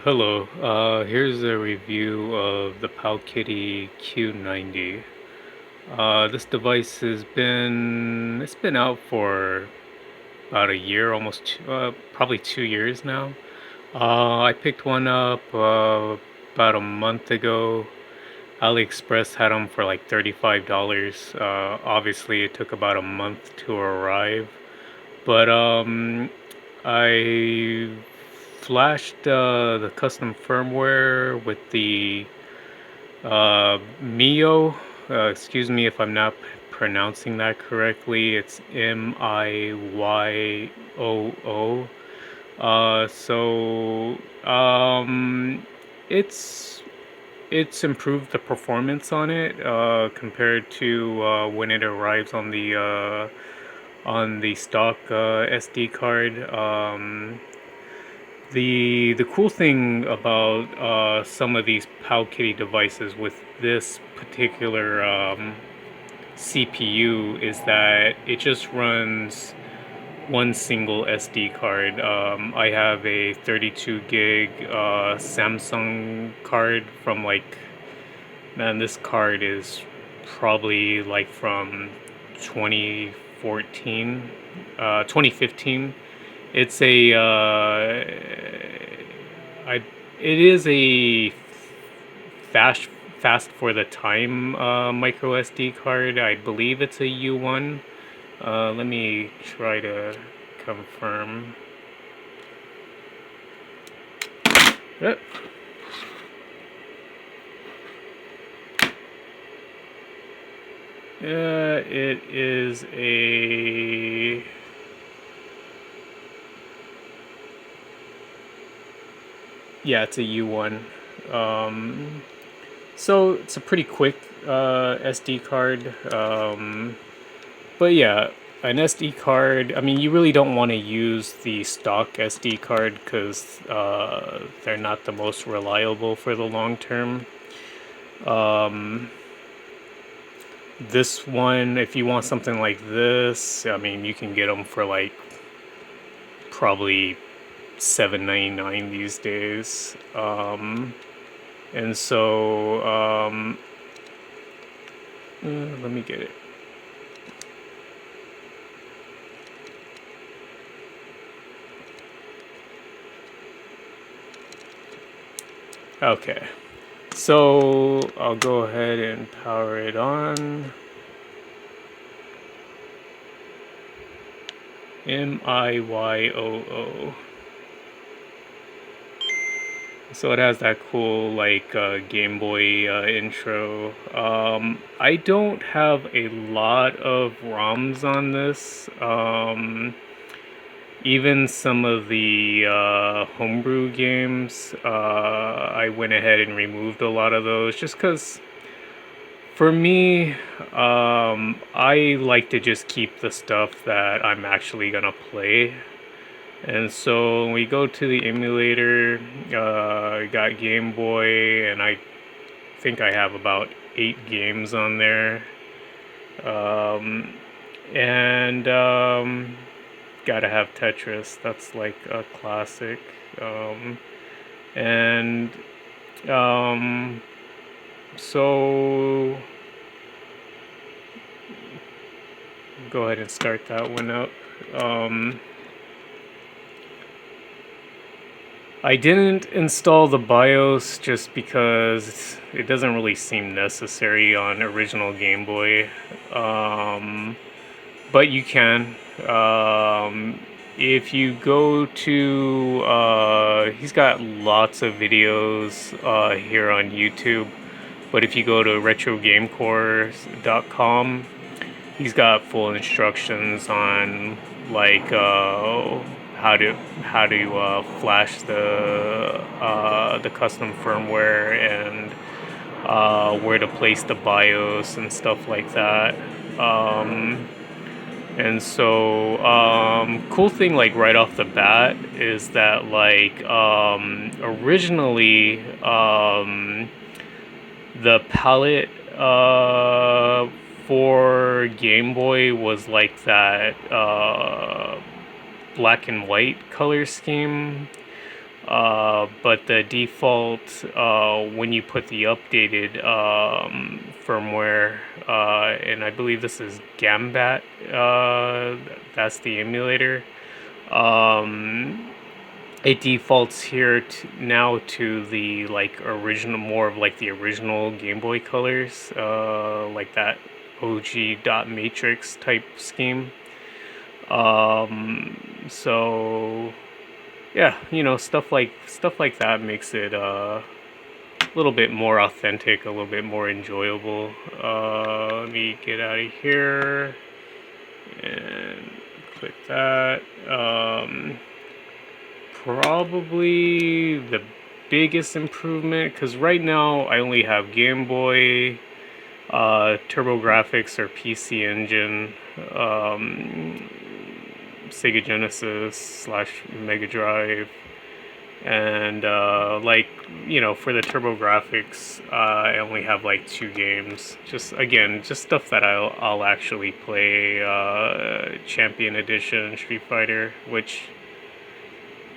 Hello, here's a review of the PowKiddy Q90. This device it's been out for about a year, probably 2 years now. I picked one up about a month ago. AliExpress had them for like $35. Obviously, it took about a month to arrive, but I flashed the custom firmware with the MIYOO. Excuse me if I'm not pronouncing that correctly. It's MIYOO. So it's improved the performance on it compared to when it arrives on the stock SD card. The cool thing about some of these PowKiddy devices with this particular CPU is that it just runs one single SD card. I have a 32 gig Samsung card from man, this card is probably like from 2014, 2015. It's a it is a fast for the time micro SD card. I believe it's a U1. Let me try to confirm. Yep. It is a it's a U1. So it's a pretty quick SD card. But yeah, an SD card, I mean, you really don't want to use the stock SD card because they're not the most reliable for the long term. This one, if you want something like this, I mean, you can get them for like probably $7.99 these days. And so, let me get it. Okay, so I'll go ahead and power it on. MIYOO. So it has that cool like Game Boy intro. I don't have a lot of ROMs on this. Even some of the homebrew games, I went ahead and removed a lot of those just because for me, I like to just keep the stuff that I'm actually gonna play. And so when we go to the emulator, I got Game Boy, and I think I have about 8 games on there. And gotta have Tetris. That's like a classic. And so go ahead and start that one up. I didn't install the BIOS just because it doesn't really seem necessary on original Game Boy. But you can. If you go to, he's got lots of videos here on YouTube. But if you go to retrogamecore.com, he's got full instructions on like how to flash the custom firmware and where to place the BIOS and stuff like that. And so cool thing like right off the bat is that like originally the palette for Game Boy was like that black and white color scheme. But the default, when you put the updated firmware, and I believe this is Gambat, that's the emulator. It defaults here now to the like original, more of like the original Game Boy colors, like that OG dot matrix type scheme. So yeah, stuff like that makes it a little bit more authentic, a little bit more enjoyable. Let me get out of here and click that. Probably the biggest improvement, because right now I only have Game Boy, TurboGrafx or PC Engine, Sega Genesis slash Mega Drive, and for the TurboGrafx, I only have like 2 games. Just stuff that I'll actually play. Champion Edition Street Fighter, which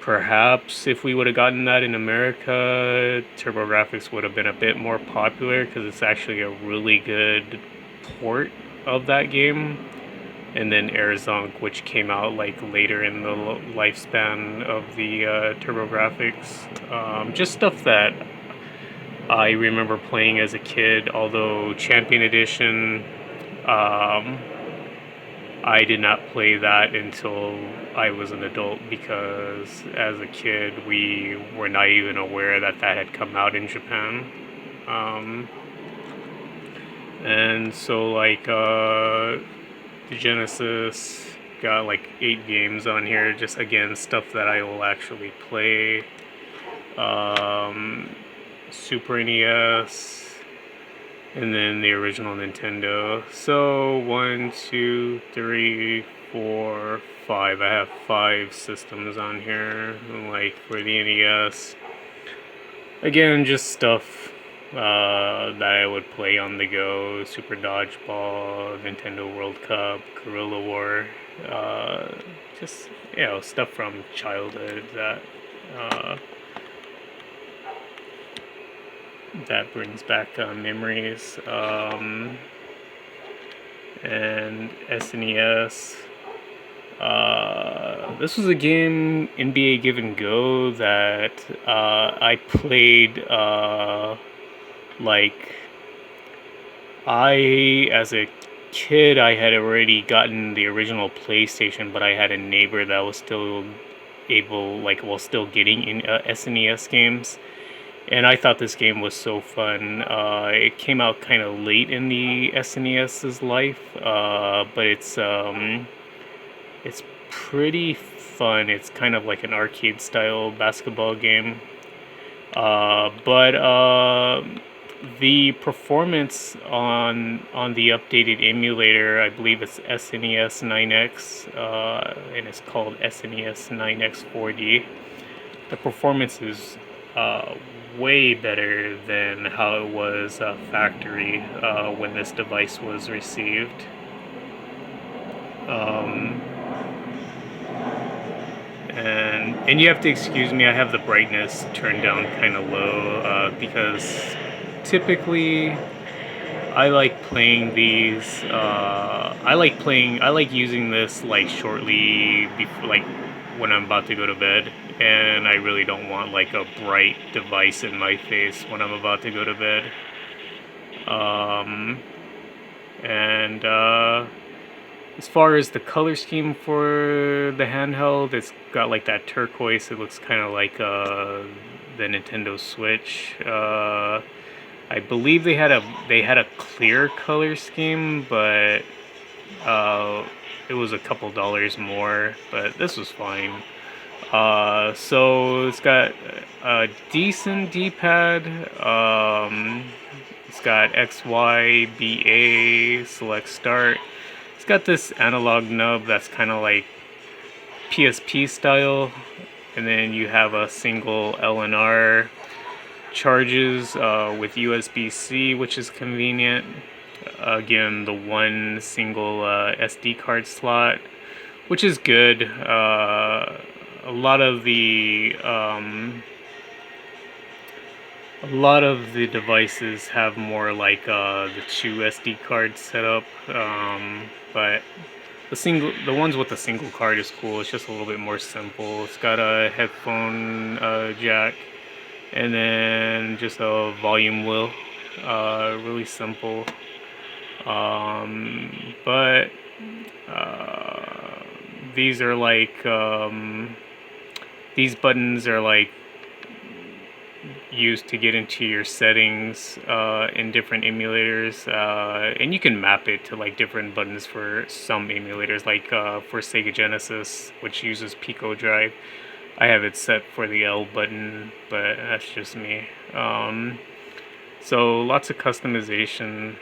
perhaps if we would have gotten that in America, TurboGrafx would have been a bit more popular, because it's actually a really good port of that game. And then Airzonk, which came out like later in the lifespan of the TurboGrafx. Just stuff that I remember playing as a kid, although Champion Edition, I did not play that until I was an adult, because as a kid we were not even aware that that had come out in Japan. And so the Genesis got like 8 games on here, just again stuff that I will actually play. Super NES, and then the original Nintendo. So 1, 2, 3, 4, 5. I have 5 systems on here. Like for the NES, again, just stuff that I would play on the go. Super Dodgeball, Nintendo World Cup, Guerrilla War. Just stuff from childhood that brings back memories. And SNES. This was a game, NBA Give and Go, that I played. As a kid, I had already gotten the original PlayStation, but I had a neighbor that was still still getting in SNES games. And I thought this game was so fun. It came out kind of late in the SNES's life, but it's pretty fun. It's kind of like an arcade style basketball game. But the performance on the updated emulator, I believe it's SNES 9X, and it's called SNES 9X 4D. The performance is way better than how it was factory when this device was received. And you have to excuse me, I have the brightness turned down kind of low, because typically I like playing these, I like using this like shortly before, like when I'm about to go to bed, and I really don't want like a bright device in my face when I'm about to go to bed. And as far as the color scheme for the handheld, it's got like that turquoise. It looks kind of like the Nintendo Switch. I believe they had a clear color scheme, but it was a couple dollars more. But this was fine. So it's got a decent D-pad. It's got X, Y, B, A, select start. It's got this analog nub that's kind of like PSP style, and then you have a single L and R. Charges with USB-C, which is convenient. Again, the one single SD card slot, which is good. a lot of the devices have more like the two SD card setup, but the ones with the single card is cool. It's just a little bit more simple. It's got a headphone jack, and then just a volume wheel. Really simple. But these are like these buttons are like used to get into your settings in different emulators, and you can map it to like different buttons for some emulators, like for Sega Genesis, which uses Pico Drive. I have it set for the L button, but that's just me. So lots of customization,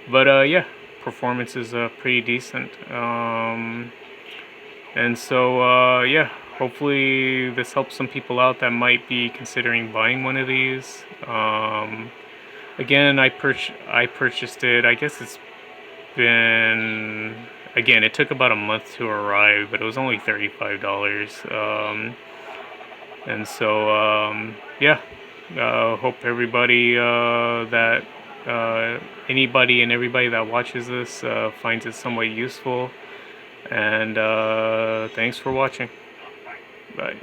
but yeah, performance is pretty decent. And so yeah, hopefully this helps some people out that might be considering buying one of these. Again, I purchased it. I guess it's been, again, it took about a month to arrive, but it was only $35. And so yeah, hope everybody that anybody and everybody that watches this finds it somewhat useful. And thanks for watching. Bye.